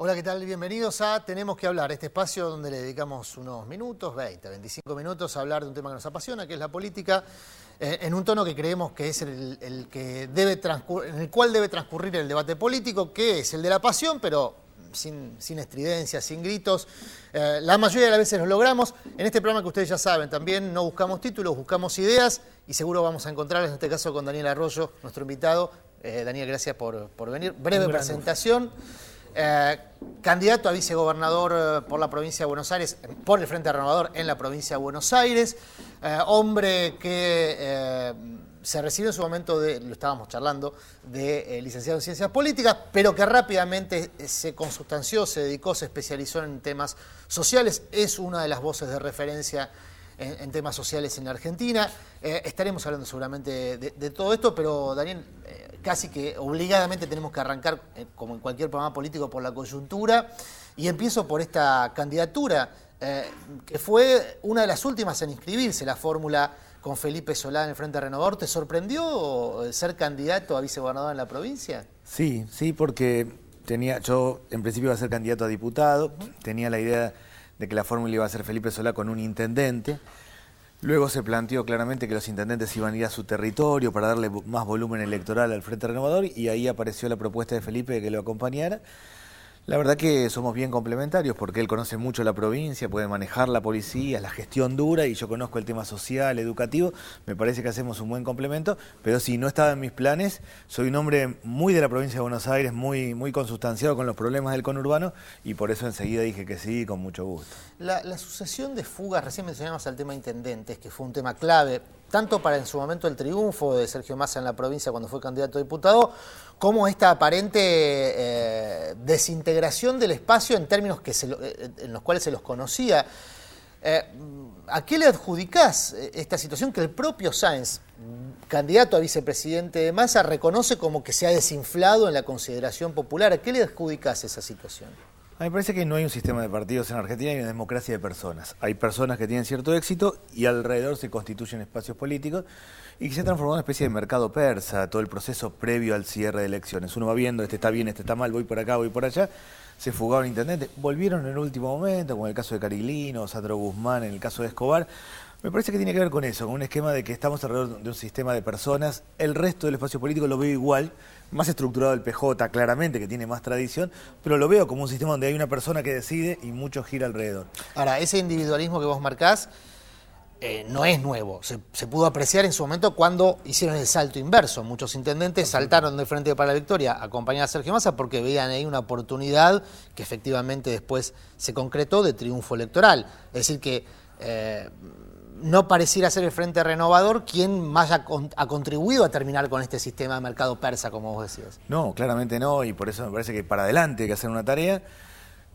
Hola, ¿qué tal? Bienvenidos a Tenemos que hablar, este espacio donde le dedicamos unos minutos, 20, 25 minutos, a hablar de un tema que nos apasiona, que es la política, en un tono que creemos que es el que en el cual debe transcurrir el debate político, que es el de la pasión, pero sin estridencias, sin gritos. La mayoría de las veces lo logramos. En este programa, que ustedes ya saben, también no buscamos títulos, buscamos ideas, y seguro vamos a encontrar, en este caso con Daniel Arroyo, nuestro invitado. Daniel, gracias por venir. Breve presentación. Candidato a vicegobernador por la provincia de Buenos Aires, por el Frente Renovador en la provincia de Buenos Aires. Hombre que se recibió en su momento, lo estábamos charlando, de licenciado en Ciencias Políticas, pero que rápidamente se consustanció, se dedicó, se especializó en temas sociales. Es una de las voces de referencia en temas sociales en la Argentina. Estaremos hablando seguramente de todo esto, pero Daniel, casi que obligadamente tenemos que arrancar, como en cualquier programa político, por la coyuntura, y empiezo por esta candidatura, que fue una de las últimas en inscribirse, la fórmula con Felipe Solá en el Frente Renovador. ¿Te sorprendió ser candidato a vicegobernador en la provincia? Sí, porque yo en principio iba a ser candidato a diputado, tenía la idea de que la fórmula iba a ser Felipe Solá con un intendente. Luego se planteó claramente que los intendentes iban a ir a su territorio para darle más volumen electoral al Frente Renovador, y ahí apareció la propuesta de Felipe de que lo acompañara. La verdad que somos bien complementarios porque él conoce mucho la provincia, puede manejar la policía, la gestión dura, y yo conozco el tema social, educativo. Me parece que hacemos un buen complemento, pero sí, no estaba en mis planes. Soy un hombre muy de la provincia de Buenos Aires, muy consustanciado con los problemas del conurbano, y por eso enseguida dije que sí, con mucho gusto. La sucesión de fugas, recién mencionamos el tema intendentes, que fue un tema clave, tanto para en su momento el triunfo de Sergio Massa en la provincia cuando fue candidato a diputado, como esta aparente desintegración del espacio en términos en los cuales se los conocía. ¿A qué le adjudicás esta situación que el propio Sáenz, candidato a vicepresidente de Massa, reconoce como que se ha desinflado en la consideración popular? ¿A qué le adjudicás esa situación? A mí me parece que no hay un sistema de partidos en Argentina, hay una democracia de personas. Hay personas que tienen cierto éxito y alrededor se constituyen espacios políticos, y que se ha transformado en una especie de mercado persa, todo el proceso previo al cierre de elecciones. Uno va viendo, este está bien, este está mal, voy por acá, voy por allá. Se fugaron intendentes, volvieron en el último momento, como en el caso de Cariglino, Sandro Guzmán, en el caso de Escobar. Me parece que tiene que ver con eso, con un esquema de que estamos alrededor de un sistema de personas. El resto del espacio político lo veo igual, más estructurado el PJ, claramente, que tiene más tradición, pero lo veo como un sistema donde hay una persona que decide y mucho gira alrededor. Ahora, ese individualismo que vos marcás no es nuevo. Se pudo apreciar en su momento cuando hicieron el salto inverso. Muchos intendentes saltaron del Frente para la Victoria a acompañar a Sergio Massa porque veían ahí una oportunidad que efectivamente después se concretó de triunfo electoral. Es decir, que no pareciera ser el Frente Renovador quien más ha contribuido a terminar con este sistema de mercado persa, como vos decías. No, claramente no, y por eso me parece que para adelante hay que hacer una tarea.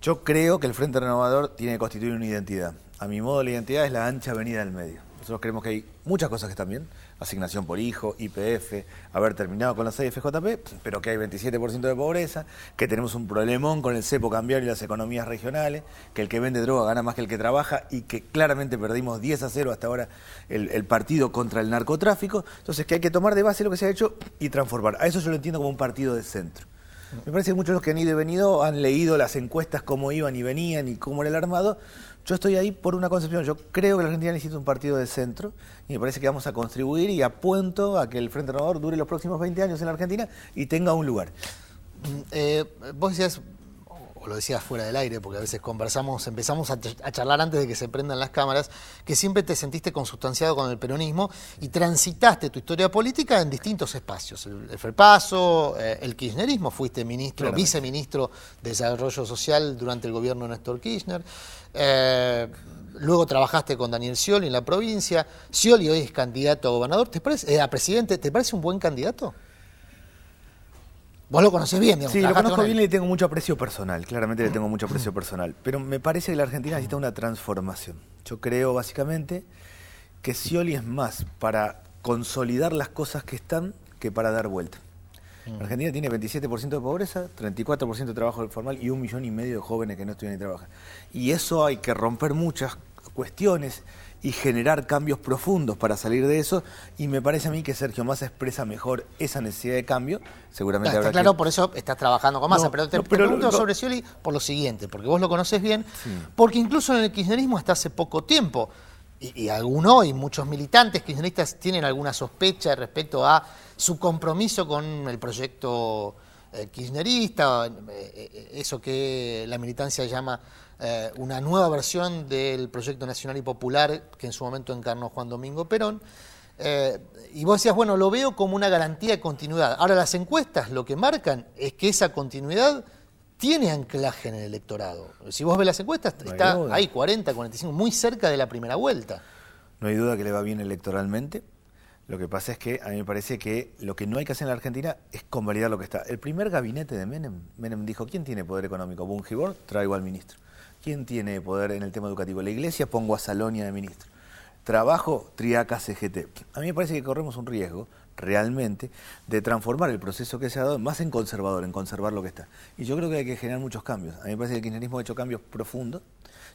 Yo creo que el Frente Renovador tiene que constituir una identidad. A mi modo, la identidad es la ancha avenida del medio. Nosotros creemos que hay muchas cosas que están bien: asignación por hijo, YPF, haber terminado con la 6 FJP, pero que hay 27% de pobreza, que tenemos un problemón con el cepo cambiario y las economías regionales, que el que vende droga gana más que el que trabaja, y que claramente perdimos 10-0 hasta ahora el partido contra el narcotráfico. Entonces, que hay que tomar de base lo que se ha hecho y transformar. A eso yo lo entiendo como un partido de centro. Me parece que muchos de los que han ido y venido han leído las encuestas, cómo iban y venían y cómo era el armado. Yo estoy ahí por una concepción. Yo creo que la Argentina necesita un partido de centro, y me parece que vamos a contribuir, y apunto a que el Frente Renovador dure los próximos 20 años en la Argentina y tenga un lugar. Vos decías, o lo decías fuera del aire, porque a veces empezamos a charlar antes de que se prendan las cámaras, que siempre te sentiste consustanciado con el peronismo y transitaste tu historia política en distintos espacios. El FREPASO, el kirchnerismo, fuiste ministro, viceministro de Desarrollo Social durante el gobierno de Néstor Kirchner. Luego trabajaste con Daniel Scioli en la provincia. Scioli hoy es candidato a gobernador, a presidente. ¿Te parece un buen candidato? Vos lo conocés bien, digamos. Sí, lo conozco bien y le tengo mucho aprecio personal, claramente le tengo mucho aprecio personal. Pero me parece que la Argentina necesita una transformación. Yo creo básicamente que Scioli es más para consolidar las cosas que están que para dar vuelta. La Argentina tiene 27% de pobreza, 34% de trabajo informal y 1,5 millones de jóvenes que no estudian ni trabajan. Y eso hay que romper muchas cuestiones y generar cambios profundos para salir de eso, y me parece a mí que Sergio Massa expresa mejor esa necesidad de cambio. Seguramente Está habrá claro, que... por eso estás trabajando con Massa, No, pero te no, pero pregunto lo- sobre Scioli por lo siguiente, porque vos lo conoces bien, Sí. porque incluso en el kirchnerismo hasta hace poco tiempo, y algunos y muchos militantes kirchneristas tienen alguna sospecha respecto a su compromiso con el proyecto kirchnerista, eso que la militancia llama una nueva versión del proyecto nacional y popular que en su momento encarnó Juan Domingo Perón. Y vos decías, bueno, lo veo como una garantía de continuidad. Ahora, las encuestas lo que marcan es que esa continuidad tiene anclaje en el electorado. Si vos ves las encuestas, No hay está duda. ahí 40, 45, muy cerca de la primera vuelta. No hay duda que le va bien electoralmente. Lo que pasa es que a mí me parece que lo que no hay que hacer en la Argentina es convalidar lo que está. El primer gabinete de Menem dijo, ¿quién tiene poder económico? Bungibor, traigo al ministro. ¿Quién tiene poder en el tema educativo? La Iglesia, pongo a Salonia de ministro. Trabajo, Triaca, CGT. A mí me parece que corremos un riesgo, realmente, de transformar el proceso que se ha dado más en conservador, en conservar lo que está. Y yo creo que hay que generar muchos cambios. A mí me parece que el kirchnerismo ha hecho cambios profundos.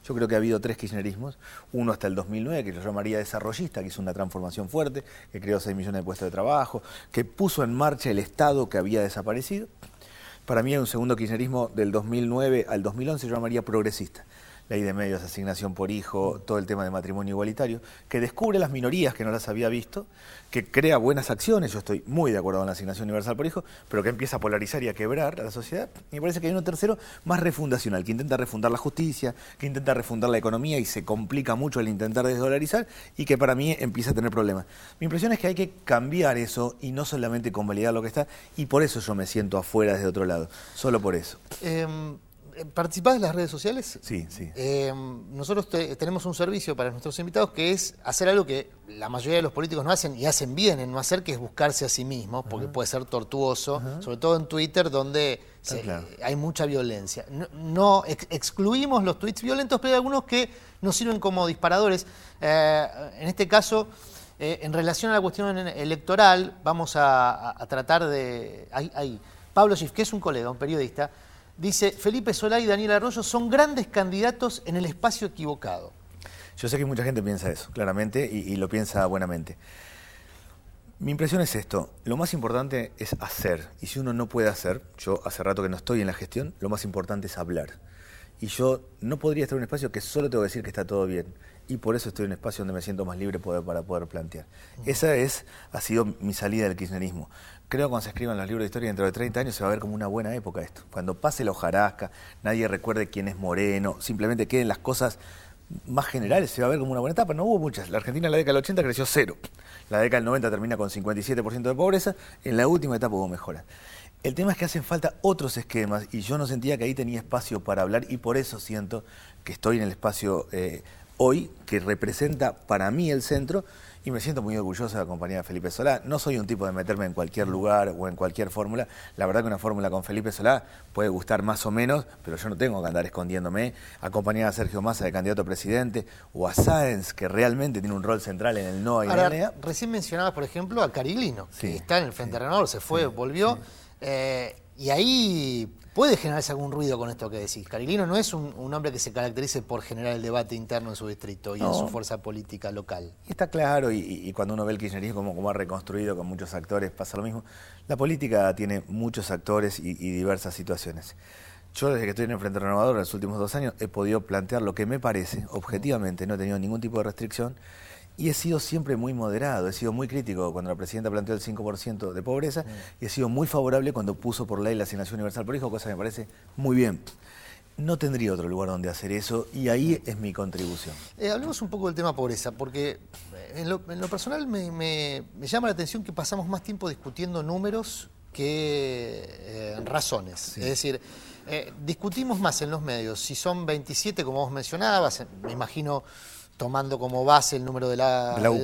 Yo creo que ha habido 3 kirchnerismos, uno hasta el 2009, que yo llamaría desarrollista, que hizo una transformación fuerte, que creó 6 millones de puestos de trabajo, que puso en marcha el Estado que había desaparecido. Para mí hay un segundo kirchnerismo del 2009 al 2011, yo llamaría progresista. Ley de medios, asignación por hijo, todo el tema de matrimonio igualitario, que descubre las minorías que no las había visto, que crea buenas acciones, yo estoy muy de acuerdo con la asignación universal por hijo, pero que empieza a polarizar y a quebrar a la sociedad. Y me parece que hay uno tercero más refundacional, que intenta refundar la justicia, que intenta refundar la economía y se complica mucho el intentar desdolarizar y que para mí empieza a tener problemas. Mi impresión es que hay que cambiar eso y no solamente convalidar lo que está, y por eso yo me siento afuera desde otro lado, solo por eso. ¿Participás de las redes sociales? Sí, sí. Nosotros tenemos un servicio para nuestros invitados que es hacer algo que la mayoría de los políticos no hacen y hacen bien en no hacer, que es buscarse a sí mismos, porque puede ser tortuoso, sobre todo en Twitter, donde claro. hay mucha violencia. Excluimos los tweets violentos, pero hay algunos que nos sirven como disparadores. En este caso, en relación a la cuestión electoral, vamos a tratar de... Pablo Schiff, que es un colega, un periodista, dice, Felipe Solá y Daniel Arroyo son grandes candidatos en el espacio equivocado. Yo sé que mucha gente piensa eso, claramente, y lo piensa buenamente. Mi impresión es esto, lo más importante es hacer, y si uno no puede hacer, yo hace rato que no estoy en la gestión, lo más importante es hablar. Y yo no podría estar en un espacio que solo tengo que decir que está todo bien, y por eso estoy en un espacio donde me siento más libre para poder plantear. Esa ha sido mi salida del kirchnerismo. Creo que cuando se escriban los libros de historia dentro de 30 años se va a ver como una buena época esto. Cuando pase la hojarasca, nadie recuerde quién es Moreno, simplemente queden las cosas más generales, se va a ver como una buena etapa. No hubo muchas. La Argentina en la década del 80 creció 0. La década del 90 termina con 57% de pobreza. En la última etapa hubo mejoras. El tema es que hacen falta otros esquemas y yo no sentía que ahí tenía espacio para hablar y por eso siento que estoy en el espacio hoy que representa para mí el centro y me siento muy orgulloso de acompañar a Felipe Solá. No soy un tipo de meterme en cualquier lugar o en cualquier fórmula. La verdad que una fórmula con Felipe Solá puede gustar más o menos, pero yo no tengo que andar escondiéndome. Acompañar a Sergio Massa de candidato a presidente o a Sáenz, que realmente tiene un rol central en el NOA y Ahora, en la NEA. recién mencionabas, por ejemplo, a Cariglino, Sí, que está en el Frente Renovador, se fue, volvió, y ahí puede generarse algún ruido con esto que decís. Cariglino no es un hombre que se caracterice por generar el debate interno en su distrito y en su fuerza política local. Y está claro, y cuando uno ve el kirchnerismo como ha reconstruido con muchos actores, pasa lo mismo. La política tiene muchos actores y diversas situaciones. Yo desde que estoy en el Frente Renovador en los últimos 2 años he podido plantear lo que me parece, objetivamente, no he tenido ningún tipo de restricción, y he sido siempre muy moderado, he sido muy crítico cuando la presidenta planteó el 5% de pobreza, y he sido muy favorable cuando puso por ley la asignación universal por hijo, cosa que me parece muy bien. No tendría otro lugar donde hacer eso y ahí es mi contribución. Hablemos un poco del tema pobreza, porque en lo personal me llama la atención que pasamos más tiempo discutiendo números que razones. Sí. Es decir, discutimos más en los medios si son 27, como vos mencionabas, me imagino tomando como base el número del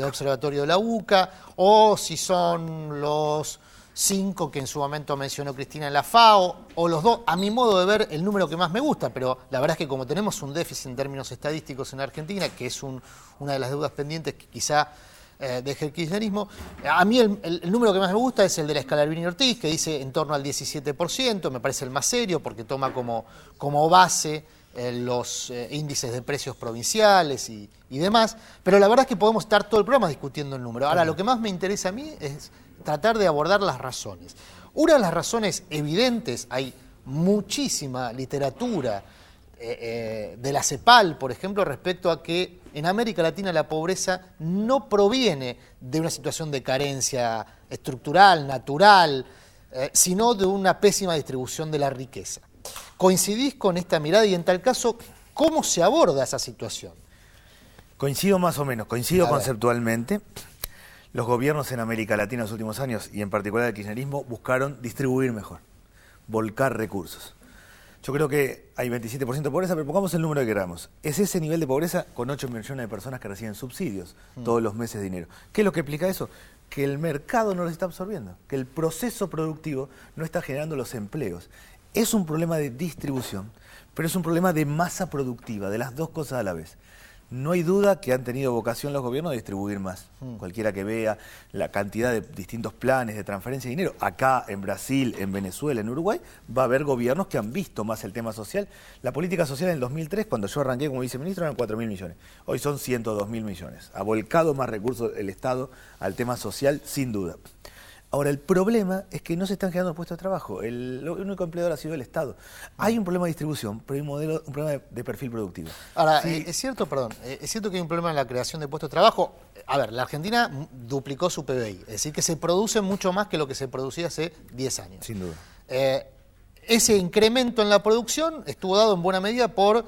observatorio de la UCA, o si son los 5 que en su momento mencionó Cristina en la FAO, o los 2, a mi modo de ver, el número que más me gusta, pero la verdad es que como tenemos un déficit en términos estadísticos en Argentina, que es una de las deudas pendientes que quizá deje el kirchnerismo, a mí el número que más me gusta es el de la Scalarbrini Ortiz, que dice en torno al 17%, me parece el más serio, porque toma como base los índices de precios provinciales y demás, pero la verdad es que podemos estar todo el programa discutiendo el número. Ahora, lo que más me interesa a mí es tratar de abordar las razones. Una de las razones evidentes, hay muchísima literatura de la CEPAL, por ejemplo, respecto a que en América Latina la pobreza no proviene de una situación de carencia estructural, natural, sino de una pésima distribución de la riqueza. ¿Coincidís con esta mirada y en tal caso, cómo se aborda esa situación? Coincido más o menos, coincido conceptualmente. Los gobiernos en América Latina en los últimos años, y en particular el kirchnerismo, buscaron distribuir mejor, volcar recursos. Yo creo que hay 27% de pobreza, pero pongamos el número que queramos. Es ese nivel de pobreza con 8 millones de personas que reciben subsidios todos los meses de dinero. ¿Qué es lo que explica eso? Que el mercado no los está absorbiendo, que el proceso productivo no está generando los empleos. Es un problema de distribución, pero es un problema de masa productiva, de las dos cosas a la vez. No hay duda que han tenido vocación los gobiernos de distribuir más. Cualquiera que vea la cantidad de distintos planes de transferencia de dinero, acá, en Brasil, en Venezuela, en Uruguay, va a haber gobiernos que han visto más el tema social. La política social en el 2003, cuando yo arranqué como viceministro, eran 4.000 millones. Hoy son 102.000 millones. Ha volcado más recursos el Estado al tema social, sin duda. Ahora, el problema es que no se están generando puestos de trabajo. El único empleador ha sido el Estado. Hay un problema de distribución, pero hay un problema de perfil productivo. Ahora, sí. Es cierto que hay un problema en la creación de puestos de trabajo. A ver, la Argentina duplicó su PBI, es decir, que se produce mucho más que lo que se producía hace 10 años. Sin duda. Ese incremento en la producción estuvo dado en buena medida por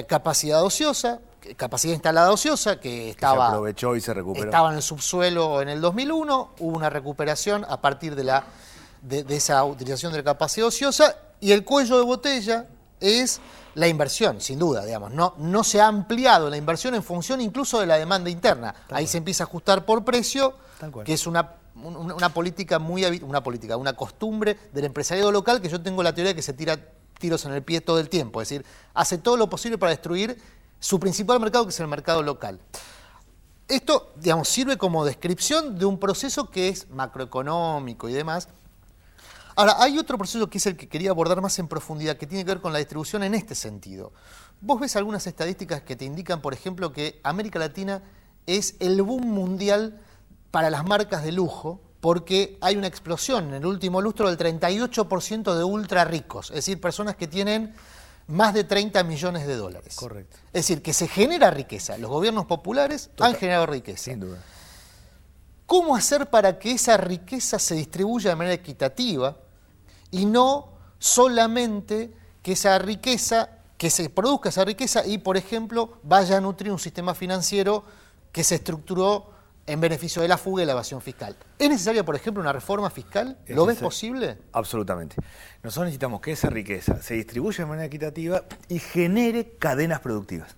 capacidad ociosa, capacidad instalada ociosa, que estaba, se aprovechó y se recuperó. Estaba en el subsuelo en el 2001, hubo una recuperación a partir de esa utilización de la capacidad ociosa, y el cuello de botella es la inversión, sin duda, digamos. No se ha ampliado la inversión en función incluso de la demanda interna. Ahí se empieza a ajustar por precio, que es una política una costumbre del empresariado local, que yo tengo la teoría de que se tira tiros en el pie todo el tiempo, es decir, hace todo lo posible para destruir su principal mercado, que es el mercado local. Esto, digamos, sirve como descripción de un proceso que es macroeconómico y demás. Ahora, hay otro proceso que es el que quería abordar más en profundidad, que tiene que ver con la distribución en este sentido. Vos ves algunas estadísticas que te indican, por ejemplo, que América Latina es el boom mundial para las marcas de lujo, porque hay una explosión en el último lustro del 38% de ultra ricos, es decir, personas que tienen más de 30 millones de dólares. Correcto. Es decir, que se genera riqueza. Los gobiernos populares han generado riqueza. Sin duda. ¿Cómo hacer para que esa riqueza se distribuya de manera equitativa y no solamente que esa riqueza, que se produzca esa riqueza y, por ejemplo, vaya a nutrir un sistema financiero que se estructuró en beneficio de la fuga y la evasión fiscal? ¿Es necesaria, por ejemplo, una reforma fiscal? ¿Lo ves posible? Absolutamente. Nosotros necesitamos que esa riqueza se distribuya de manera equitativa y genere cadenas productivas.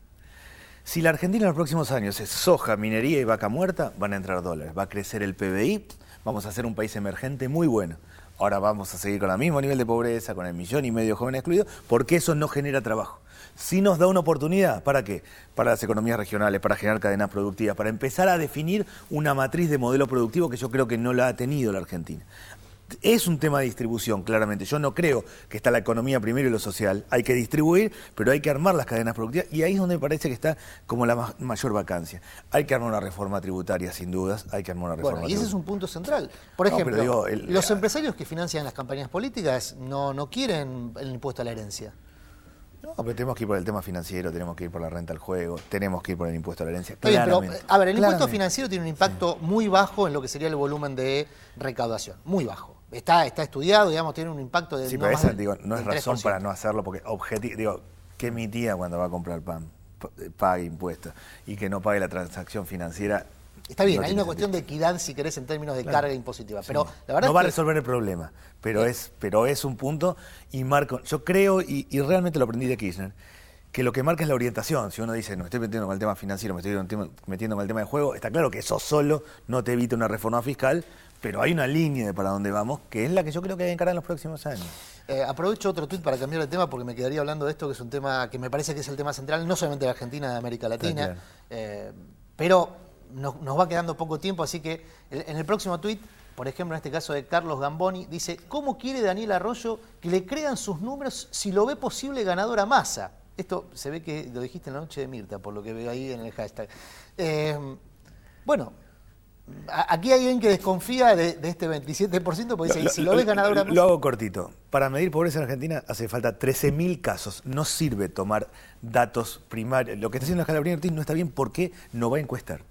Si la Argentina en los próximos años es soja, minería y vaca muerta, van a entrar dólares, va a crecer el PBI, vamos a ser un país emergente muy bueno. Ahora vamos a seguir con el mismo nivel de pobreza, con el 1,5 millones de jóvenes excluidos, porque eso no genera trabajo. Sí nos da una oportunidad, ¿para qué? Para las economías regionales, para generar cadenas productivas, para empezar a definir una matriz de modelo productivo que yo creo que no la ha tenido la Argentina. Es un tema de distribución, claramente. Yo no creo que está la economía primero y lo social. Hay que distribuir, pero hay que armar las cadenas productivas, y ahí es donde me parece que está como la mayor vacancia. Hay que armar una reforma tributaria, sin dudas. Hay que armar una reforma tributaria. Y ese es un punto central. Por ejemplo, no, los empresarios que financian las campañas políticas no quieren el impuesto a la herencia. No, pero tenemos que ir por el tema financiero, tenemos que ir por la renta al juego, tenemos que ir por el impuesto a la herencia. Está bien, pero, a ver, el impuesto financiero tiene un impacto muy bajo en lo que sería el volumen de recaudación. Muy bajo. Está estudiado, digamos, tiene un impacto de... Sí, pero esa, no es razón para no hacerlo, porque que mi tía cuando va a comprar pan pague impuestos y que no pague la transacción financiera... Está bien, hay una cuestión de equidad, si querés, en términos de carga impositiva. Pero la verdad no va a resolver el problema, pero es un punto y marco. Yo creo, y realmente lo aprendí de Kirchner, que lo que marca es la orientación. Si uno dice, no me estoy metiendo con el tema financiero, me estoy metiendo con el tema de juego, está claro que eso solo no te evita una reforma fiscal, pero hay una línea de para dónde vamos, que es la que yo creo que hay que encarar en los próximos años. Aprovecho otro tuit para cambiar de tema, porque me quedaría hablando de esto, que es un tema que me parece que es el tema central, no solamente de Argentina, de América Latina, pero... Nos va quedando poco tiempo, así que en el próximo tuit, por ejemplo, en este caso de Carlos Gamboni, dice: ¿cómo quiere Daniel Arroyo que le crean sus números si lo ve posible ganador a Massa? Esto se ve que lo dijiste en la noche de Mirta, por lo que veo ahí en el hashtag. Bueno, aquí hay alguien que desconfía de este 27% porque dice, si lo ves ganadora... Lo hago cortito. Para medir pobreza en Argentina hace falta 13.000 casos. No sirve tomar datos primarios. Lo que está haciendo la Escala Ortiz no está bien porque no va a encuestar.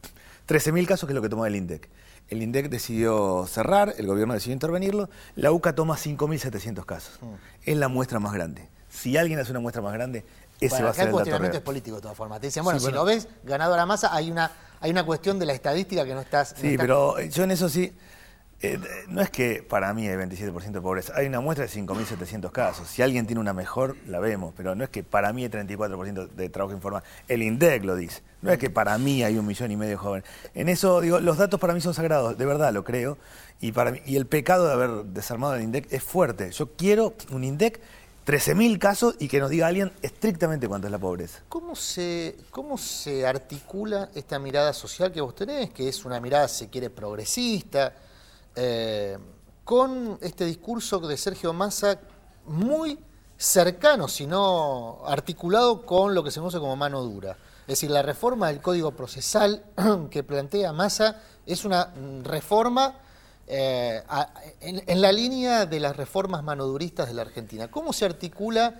13.000 casos, que es lo que toma el INDEC. El INDEC decidió cerrar, el gobierno decidió intervenirlo, la UCA toma 5.700 casos. Es la muestra más grande. Si alguien hace una muestra más grande, ese va a ser el dato real. Acá el cuestionamiento es político de todas formas. Te dicen, bueno, si lo ves ganadora Massa, hay una cuestión de la estadística que no estás... Sí, pero yo en eso sí... no es que para mí hay 27% de pobreza, hay una muestra de 5.700 casos. Si alguien tiene una mejor, la vemos, pero no es que para mí hay 34% de trabajo informal. El INDEC lo dice. No es que para mí hay 1,5 millones de jóvenes. En eso, digo, los datos para mí son sagrados, de verdad lo creo. Y el pecado de haber desarmado el INDEC es fuerte. Yo quiero un INDEC, 13.000 casos, y que nos diga alguien estrictamente cuánto es la pobreza. ¿Cómo se articula esta mirada social que vos tenés, que es una mirada, si se quiere, progresista, con este discurso de Sergio Massa muy cercano, si no articulado con lo que se conoce como mano dura? Es decir, la reforma del Código Procesal que plantea Massa es una reforma en la línea de las reformas manoduristas de la Argentina. ¿Cómo se articula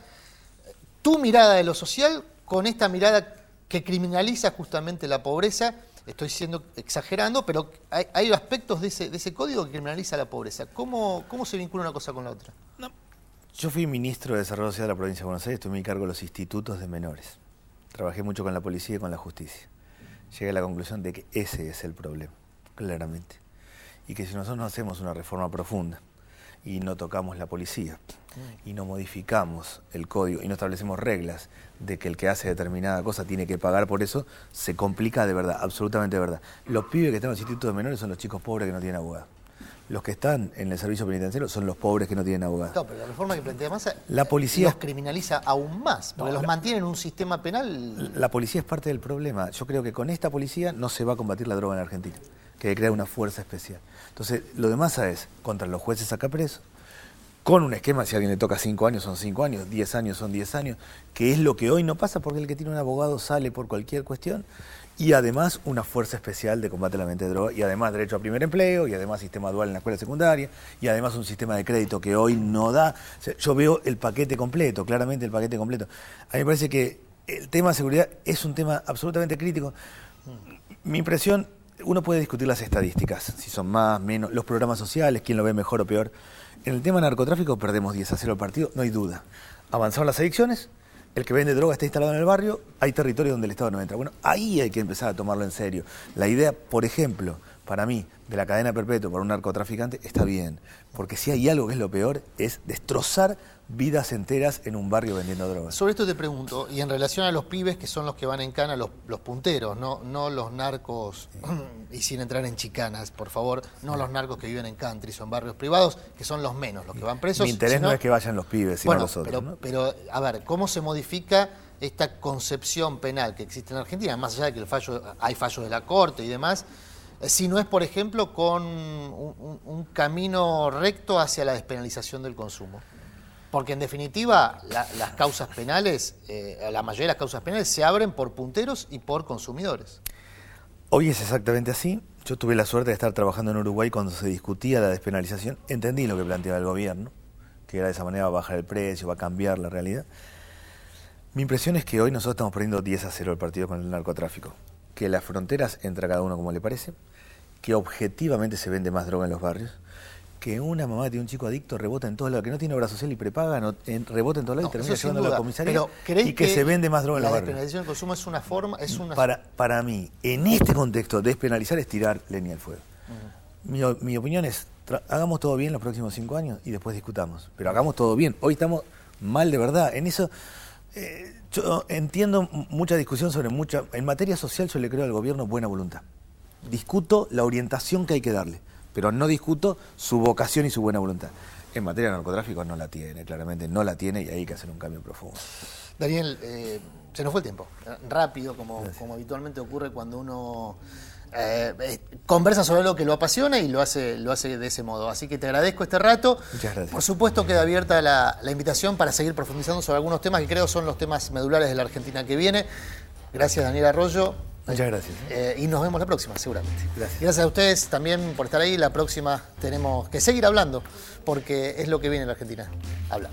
tu mirada de lo social con esta mirada que criminaliza justamente la pobreza? Estoy exagerando, pero hay aspectos de ese código que criminaliza la pobreza. ¿Cómo se vincula una cosa con la otra? No. Yo fui ministro de Desarrollo Social de la provincia de Buenos Aires, tuve a mi cargo los institutos de menores. Trabajé mucho con la policía y con la justicia. Llegué a la conclusión de que ese es el problema, claramente. Y que si nosotros no hacemos una reforma profunda y no tocamos la policía y no modificamos el código y no establecemos reglas de que el que hace determinada cosa tiene que pagar por eso, se complica de verdad, absolutamente de verdad. Los pibes que están en los institutos de menores son los chicos pobres que no tienen abogado. Los que están en el servicio penitenciario son los pobres que no tienen abogado. No, pero la reforma que plantea Massa la policía los criminaliza aún más, porque los mantiene en un sistema penal. La policía es parte del problema. Yo creo que con esta policía no se va a combatir la droga en Argentina, que hay que crear una fuerza especial. Entonces, lo de Massa es contra los jueces acá presos, con un esquema, si a alguien le toca 5 años son 5 años, 10 años son 10 años, que es lo que hoy no pasa porque el que tiene un abogado sale por cualquier cuestión, y además una fuerza especial de combate a la venta de droga, y además derecho a primer empleo, y además sistema dual en la escuela secundaria, y además un sistema de crédito que hoy no da. O sea, yo veo el paquete completo, claramente el paquete completo. A mí me parece que el tema de seguridad es un tema absolutamente crítico. Mi impresión, uno puede discutir las estadísticas, si son más, menos, los programas sociales, quién lo ve mejor o peor. En el tema de narcotráfico perdemos 10-0 el partido, no hay duda. Avanzaron las adicciones, el que vende droga está instalado en el barrio, hay territorio donde el Estado no entra. Bueno, ahí hay que empezar a tomarlo en serio. La idea, por ejemplo, para mí, de la cadena perpetua para un narcotraficante está bien, porque si hay algo que es lo peor, es destrozar vidas enteras en un barrio vendiendo drogas. Sobre esto te pregunto, y en relación a los pibes que son los que van en cana, los punteros, no los narcos, y sin entrar en chicanas, por favor, no los narcos que viven en country, son barrios privados, que son los menos, los que van presos. Mi interés no es que vayan los pibes, sino los otros. Pero, a ver, ¿cómo se modifica esta concepción penal que existe en Argentina? Más allá de que hay fallos de la Corte y demás, si no es, por ejemplo, con un camino recto hacia la despenalización del consumo. Porque en definitiva las causas penales, la mayoría de las causas penales se abren por punteros y por consumidores. Hoy es exactamente así. Yo tuve la suerte de estar trabajando en Uruguay cuando se discutía la despenalización. Entendí lo que planteaba el gobierno, que de esa manera va a bajar el precio, va a cambiar la realidad. Mi impresión es que hoy nosotros estamos perdiendo 10-0 el partido con el narcotráfico. Que las fronteras entra cada uno como le parece, que objetivamente se vende más droga en los barrios, que una mamá que tiene un chico adicto rebota en todos lados, que no tiene obra social y prepaga, rebota en todos lados y termina llevándolo a la comisaría, y que se vende más droga en los barrios. La despenalización del consumo es una forma... Para mí, en este contexto, despenalizar es tirar leña al fuego. Mi opinión es, hagamos todo bien los próximos 5 años y después discutamos. Pero hagamos todo bien. Hoy estamos mal de verdad. En eso, yo entiendo mucha discusión sobre en materia social yo le creo al gobierno buena voluntad. Discuto la orientación que hay que darle, pero no discuto su vocación y su buena voluntad. En materia de narcotráfico no la tiene, claramente no la tiene, y hay que hacer un cambio profundo. Daniel, se nos fue el tiempo, rápido, como habitualmente ocurre cuando uno conversa sobre algo que lo apasiona y lo hace de ese modo. Así que te agradezco este rato. Muchas gracias. Por supuesto queda abierta la invitación para seguir profundizando sobre algunos temas que creo son los temas medulares de la Argentina que viene. Gracias, Daniel Arroyo. Muchas gracias. Y nos vemos la próxima, seguramente. Gracias. Gracias a ustedes también por estar ahí. La próxima tenemos que seguir hablando, porque es lo que viene en la Argentina, hablar.